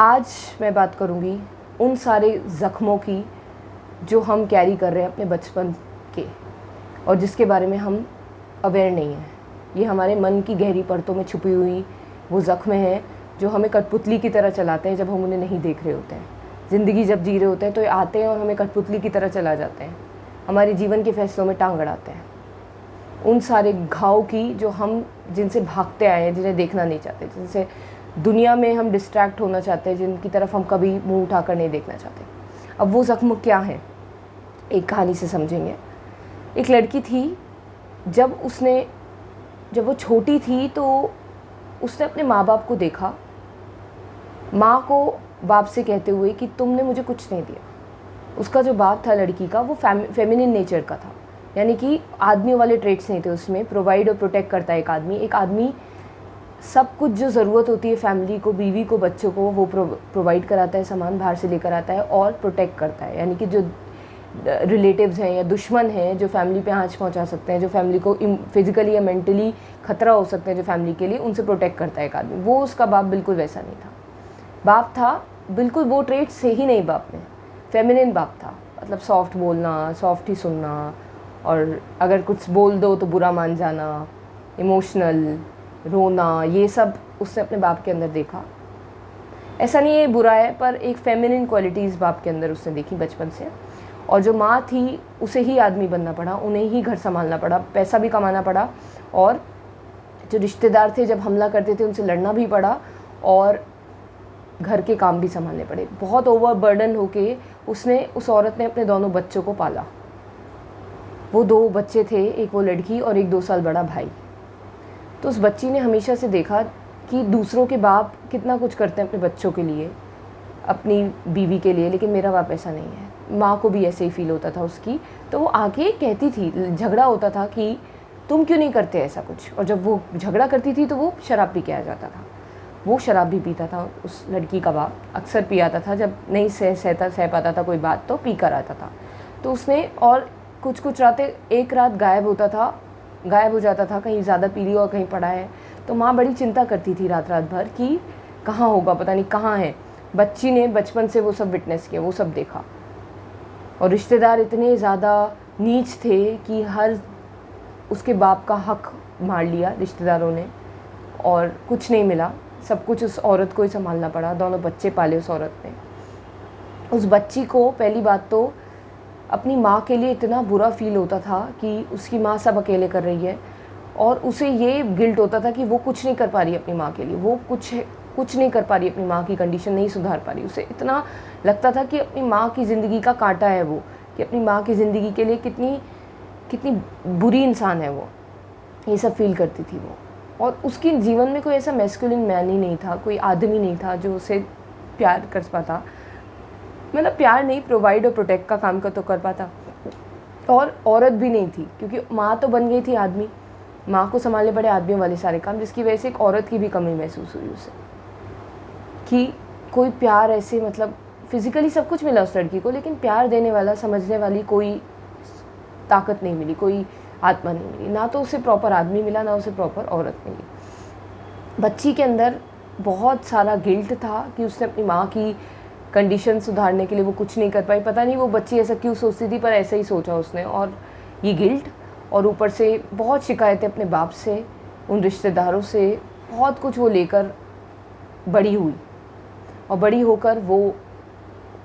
आज मैं बात करूँगी उन सारे ज़ख्मों की जो हम कैरी कर रहे हैं अपने बचपन के, और जिसके बारे में हम अवेयर नहीं हैं। ये हमारे मन की गहरी परतों में छुपी हुई वो ज़ख्म हैं जो हमें कठपुतली की तरह चलाते हैं जब हम उन्हें नहीं देख रहे होते हैं। ज़िंदगी जब जी रहे होते हैं तो ये आते हैं और हमें कठपुतली की तरह चला जाते हैं, हमारे जीवन के फैसलों में टांग अड़ाते हैं। उन सारे घाव की जो हम जिनसे भागते आए हैं, जिन्हें देखना नहीं चाहते, जिनसे दुनिया में हम डिस्ट्रैक्ट होना चाहते हैं, जिनकी तरफ हम कभी मुंह उठाकर नहीं देखना चाहते। अब वो ज़ख्म क्या है, एक कहानी से समझेंगे। एक लड़की थी, जब वो छोटी थी तो उसने अपने माँ बाप को देखा, माँ को बाप से कहते हुए कि तुमने मुझे कुछ नहीं दिया। उसका जो बाप था लड़की का, वो फेमिनिन नेचर का था, यानी कि आदमियों वाले ट्रेट्स नहीं थे उसमें। प्रोवाइड और प्रोटेक्ट करता है एक आदमी सब कुछ जो ज़रूरत होती है फैमिली को, बीवी को, बच्चों को, वो प्रोवाइड कराता है, सामान बाहर से लेकर आता है और प्रोटेक्ट करता है। यानी कि जो रिलेटिव्स हैं या दुश्मन हैं जो फैमिली पे आँच पहुंचा सकते हैं, जो फैमिली को फिजिकली या मेंटली ख़तरा हो सकते हैं जो फैमिली के लिए, उनसे प्रोटेक्ट करता है एक आदमी। वो उसका बाप बिल्कुल वैसा नहीं था। बाप था बिल्कुल वो ट्रेट्स से ही नहीं बाप में, फेमिनिन बाप था। मतलब सॉफ्ट बोलना, सॉफ्ट ही सुनना, और अगर कुछ बोल दो तो बुरा मान जाना, इमोशनल, रोना, ये सब उसने अपने बाप के अंदर देखा। ऐसा नहीं है बुरा है, पर एक फेमिनिन क्वालिटीज़ बाप के अंदर उसने देखी बचपन से। और जो माँ थी उसे ही आदमी बनना पड़ा, उन्हें ही घर संभालना पड़ा, पैसा भी कमाना पड़ा, और जो रिश्तेदार थे जब हमला करते थे उनसे लड़ना भी पड़ा, और घर के काम भी संभालने पड़े। बहुत ओवरबर्डन होके उस औरत ने अपने दोनों बच्चों को पाला। वो 2 बच्चे थे, एक वो लड़की और एक 2 साल बड़ा भाई। तो उस बच्ची ने हमेशा से देखा कि दूसरों के बाप कितना कुछ करते हैं अपने बच्चों के लिए, अपनी बीवी के लिए, लेकिन मेरा बाप ऐसा नहीं है। माँ को भी ऐसे ही फील होता था उसकी। तो वो आके कहती थी, झगड़ा होता था कि तुम क्यों नहीं करते ऐसा कुछ, और जब वो झगड़ा करती थी तो वो शराब पी के आ जाता था। वो शराब भी पीता था, उस लड़की का बाप अक्सर पी आता था, जब नहीं सह पाता था कोई बात तो पी कर आता था। तो उसने, और कुछ रातें, एक रात गायब हो जाता था, कहीं ज़्यादा पी लिया और कहीं पड़ा है। तो माँ बड़ी चिंता करती थी रात भर कि कहाँ होगा, पता नहीं कहाँ है। बच्ची ने बचपन से वो सब विटनेस किया, वो सब देखा। और रिश्तेदार इतने ज़्यादा नीच थे कि हर उसके बाप का हक मार लिया रिश्तेदारों ने, और कुछ नहीं मिला, सब कुछ उस औरत को ही संभालना पड़ा। दोनों बच्चे पाले उस औरत ने। उस बच्ची को पहली बात तो अपनी माँ के लिए इतना बुरा फील होता था कि उसकी माँ सब अकेले कर रही है, और उसे ये गिल्ट होता था कि वो कुछ नहीं कर पा रही अपनी माँ के लिए, वो कुछ नहीं कर पा रही, अपनी माँ की कंडीशन नहीं सुधार पा रही। उसे इतना लगता था कि अपनी माँ की ज़िंदगी का कांटा है वो, कि अपनी माँ की ज़िंदगी के लिए कितनी बुरी इंसान है वो। ये सब फील करती थी वो। और उसके जीवन में कोई ऐसा मैस्कुलिन मैन ही नहीं था, कोई आदमी नहीं था जो उसे प्यार कर पाता। मतलब प्यार नहीं, प्रोवाइड और प्रोटेक्ट का काम तो कर पाता। और औरत भी नहीं थी, क्योंकि माँ तो बन गई थी आदमी, माँ को संभालने पड़े आदमियों वाले सारे काम, जिसकी वजह से एक औरत की भी कमी महसूस हुई उसे, कि कोई प्यार ऐसे, मतलब फिजिकली सब कुछ मिला उस लड़की को, लेकिन प्यार देने वाला, समझने वाली कोई ताकत नहीं मिली, कोई आत्मा नहीं मिली। ना तो उसे प्रॉपर आदमी मिला, ना उसे प्रॉपर औरत मिली। बच्ची के अंदर बहुत सारा गिल्ट था कि उसने अपनी माँ की कंडीशन सुधारने के लिए वो कुछ नहीं कर पाई। पता नहीं वो बच्ची ऐसा क्यों सोचती थी, पर ऐसा ही सोचा उसने। और ये गिल्ट, और ऊपर से बहुत शिकायतें अपने बाप से, उन रिश्तेदारों से, बहुत कुछ वो लेकर बड़ी हुई। और बड़ी होकर वो,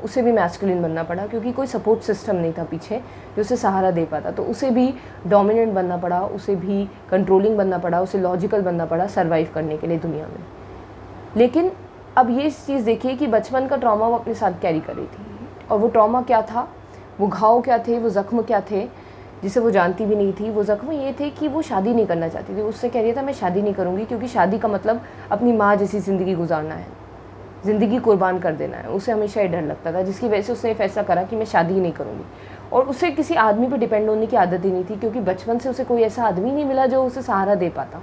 उसे भी मैस्कुलिन बनना पड़ा, क्योंकि कोई सपोर्ट सिस्टम नहीं था पीछे जो उसे सहारा दे पाता। तो उसे भी डोमिनेंट बनना पड़ा, उसे भी कंट्रोलिंग बनना पड़ा, उसे लॉजिकल बनना पड़ा सर्वाइव करने के लिए दुनिया में। लेकिन अब ये चीज़ देखिए कि बचपन का ट्रॉमा वो अपने साथ कैरी कर रही थी। और वो ट्रॉमा क्या था, वो घाव क्या थे, वो ज़ख्म क्या थे, जिसे वो जानती भी नहीं थी। वो ज़ख्म ये थे कि वो शादी नहीं करना चाहती थी। उससे कह रही था मैं शादी नहीं करूँगी, क्योंकि शादी का मतलब अपनी माँ जैसी ज़िंदगी गुजारना है, ज़िंदगी कुर्बान कर देना है। उसे हमेशा ये डर लगता था, जिसकी वजह से उसने फैसला करा कि मैं शादी ही नहीं करूँगी। और उसे किसी आदमी पर डिपेंड होने की आदत ही नहीं थी, क्योंकि बचपन से उसे कोई ऐसा आदमी नहीं मिला जो उसे सहारा दे पाता।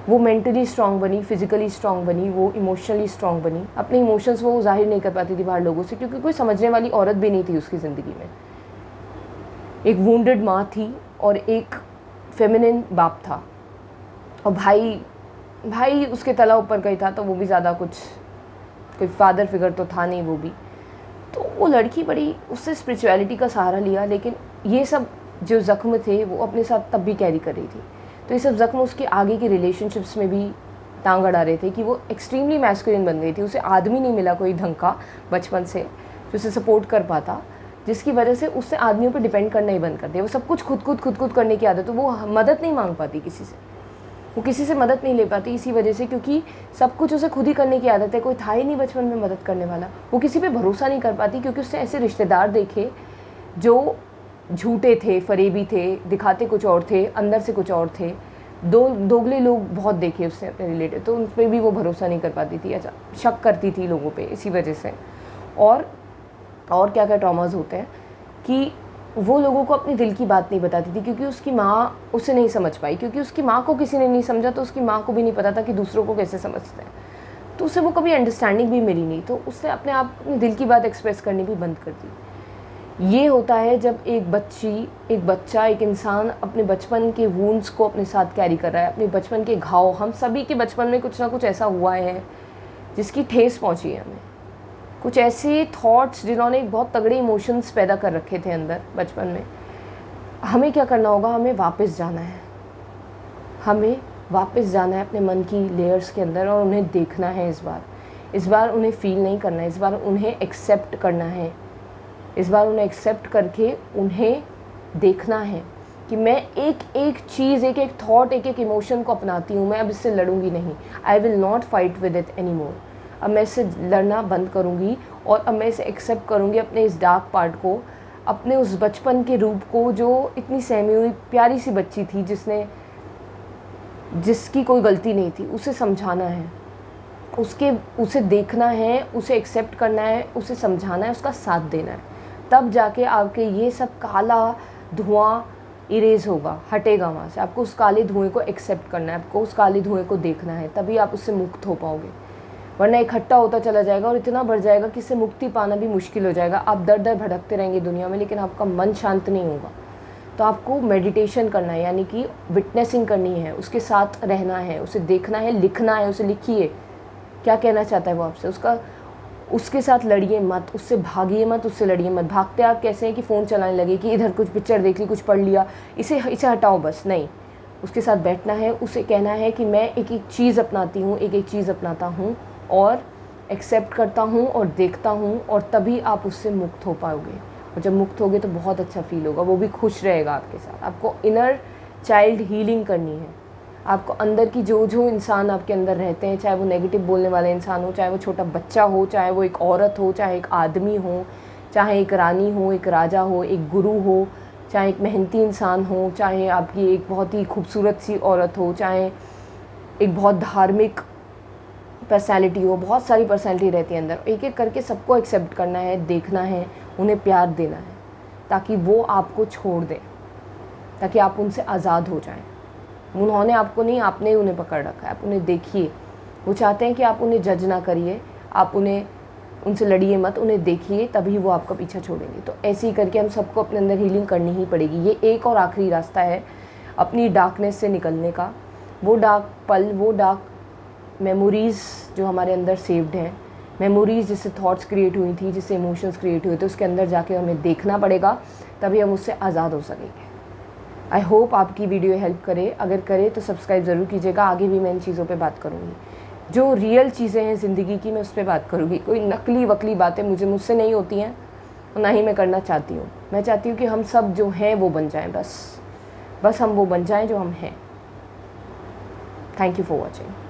वो मेंटली स्ट्रांग बनी, फिजिकली स्ट्रांग बनी, वो इमोशनली स्ट्रांग बनी। अपने इमोशंस वो जाहिर नहीं कर पाती थी बाहर लोगों से, क्योंकि कोई समझने वाली औरत भी नहीं थी उसकी ज़िंदगी में। एक वुंडेड माँ थी और एक फेमिनिन बाप था, और भाई उसके तला ऊपर का ही था, तो वो भी ज़्यादा कुछ कोई फादर फिगर तो था नहीं वो भी। तो वो लड़की बड़ी, उससे स्पिरिचुअलिटी का सहारा लिया, लेकिन ये सब जो ज़ख्म थे वो अपने साथ तब भी कैरी कर रही थी। तो ये सब ज़ख्म उसके आगे की रिलेशनशिप्स में भी टांग अड़ा रहे थे कि वो एक्सट्रीमली मैस्कुलिन बन गई थी। उसे आदमी नहीं मिला कोई ढंग का बचपन से जो उसे सपोर्ट कर पाता, जिसकी वजह से उससे आदमियों पर डिपेंड करना ही बंद कर दिया। वो सब कुछ खुद करने की आदत, तो वो मदद नहीं मांग पाती किसी से, वो किसी से मदद नहीं ले पाती इसी वजह से, क्योंकि सब कुछ उसे खुद ही करने की आदत है। कोई था ही नहीं बचपन में मदद करने वाला। वो किसी पे भरोसा नहीं कर पाती क्योंकि उसने ऐसे रिश्तेदार देखे जो झूठे थे, फरेबी थे, दिखाते कुछ और थे, अंदर से कुछ और थे। दोगले लोग बहुत देखे उसने अपने रिलेटिव, तो उन पर भी वो भरोसा नहीं कर पाती थी। अच्छा, शक करती थी लोगों पे इसी वजह से। और क्या क्या ट्रॉमास होते हैं कि वो लोगों को अपनी दिल की बात नहीं बताती थी क्योंकि उसकी माँ उसे नहीं समझ पाई, क्योंकि उसकी माँ को किसी ने नहीं समझा, तो उसकी माँ को भी नहीं पता था कि दूसरों को कैसे समझते हैं। तो उसे वो कभी अंडरस्टैंडिंग भी मिली नहीं, तो उसने अपने आप अपनी दिल की बात एक्सप्रेस करनी भी बंद कर दी। ये होता है जब एक बच्चा, एक इंसान अपने बचपन के वूंड्स को अपने साथ कैरी कर रहा है, अपने बचपन के घाव। हम सभी के बचपन में कुछ ना कुछ ऐसा हुआ है जिसकी ठेस पहुँची है हमें, कुछ ऐसे थॉट्स जिन्होंने एक बहुत तगड़े इमोशंस पैदा कर रखे थे अंदर बचपन में। हमें क्या करना होगा, हमें वापस जाना है, हमें वापस जाना है अपने मन की लेयर्स के अंदर और उन्हें देखना है। इस बार उन्हें फील नहीं करना है, इस बार उन्हें एक्सेप्ट करना है। इस बार उन्हें एक्सेप्ट करके उन्हें देखना है कि मैं एक चीज़, एक थॉट, एक इमोशन को अपनाती हूँ। मैं अब इससे लड़ूंगी नहीं। I will not fight with it any more. अब मैं इससे लड़ना बंद करूँगी और अब मैं इसे एक्सेप्ट करूँगी, अपने इस डार्क पार्ट को, अपने उस बचपन के रूप को जो इतनी सहमी हुई प्यारी सी बच्ची थी जिसकी कोई गलती नहीं थी। उसे समझाना है, उसे देखना है, उसे एक्सेप्ट करना है, उसे समझाना है, उसका साथ देना है। तब जाके आपके ये सब काला धुआं इरेज होगा, हटेगा वहाँ से। आपको उस काले धुएँ को एक्सेप्ट करना है, आपको उस काले धुएँ को देखना है, तभी आप उससे मुक्त हो पाओगे। वरना इकट्ठा होता चला जाएगा और इतना बढ़ जाएगा कि इससे मुक्ति पाना भी मुश्किल हो जाएगा। आप दर दर भटकते रहेंगे दुनिया में, लेकिन आपका मन शांत नहीं होगा। तो आपको मेडिटेशन करना है, यानी कि विटनेसिंग करनी है, उसके साथ रहना है, उसे देखना है, लिखना है। उसे लिखिए क्या कहना चाहता है वो आपसे, उसके साथ लड़िए मत, उससे भागिए मत, उससे लड़िए मत। भागते आप कैसे हैं कि फ़ोन चलाने लगे, कि इधर कुछ पिक्चर देख ली, कुछ पढ़ लिया, इसे हटाओ बस। नहीं, उसके साथ बैठना है, उसे कहना है कि मैं एक चीज़ अपनाती हूँ, एक चीज़ अपनाता हूँ और एक्सेप्ट करता हूँ और देखता हूँ, और तभी आप उससे मुक्त हो पाओगे। और जब मुक्त होगे तो बहुत अच्छा फील होगा, वो भी खुश रहेगा आपके साथ। आपको इनर चाइल्ड हीलिंग करनी है। आपको अंदर की जो इंसान आपके अंदर रहते हैं, चाहे वो नेगेटिव बोलने वाले इंसान हो, चाहे वो छोटा बच्चा हो, चाहे वो एक औरत हो, चाहे एक आदमी हो, चाहे एक रानी हो, एक राजा हो, एक गुरु हो, चाहे एक मेहनती इंसान हो, चाहे आपकी एक बहुत ही खूबसूरत सी औरत हो, चाहे एक बहुत धार्मिक पर्सनैलिटी हो। बहुत सारी पर्सनैलिटी रहती है अंदर। एक एक करके सबको एक्सेप्ट करना है, देखना है, उन्हें प्यार देना है, ताकि वो आपको छोड़ दें, ताकि आप उनसे आज़ाद हो जाएं। उन्होंने आपको नहीं, आपने ही उन्हें पकड़ रखा है। आप उन्हें देखिए। वो चाहते हैं कि आप उन्हें जज ना करिए, आप उनसे लड़िए मत, उन्हें देखिए, तभी वो आपका पीछा छोड़ेंगे। तो ऐसे ही करके हम सबको अपने अंदर हीलिंग करनी ही पड़ेगी। ये एक और आखिरी रास्ता है अपनी डार्कनेस से निकलने का। वो डार्क पल, वो डार्क मेमोरीज़ जो हमारे अंदर सेव्ड हैं, मेमोरीज़ जिससे थॉट्स क्रिएट हुई थी, जिससे इमोशंस क्रिएट हुए थे, उसके अंदर जाके हमें देखना पड़ेगा, तभी हम उससे आज़ाद हो सकेंगे। आई होप आपकी वीडियो हेल्प करे। अगर करे तो सब्सक्राइब ज़रूर कीजिएगा। आगे भी मैं इन चीज़ों पे बात करूँगी, जो रियल चीज़ें हैं ज़िंदगी की, मैं उस पर बात करूँगी। कोई नकली वकली बातें मुझसे नहीं होती हैं, और ना ही मैं करना चाहती हूँ। मैं चाहती हूँ कि हम सब जो हैं वो बन जाएँ, बस हम वो बन जाएँ जो हम हैं। Thank you for watching.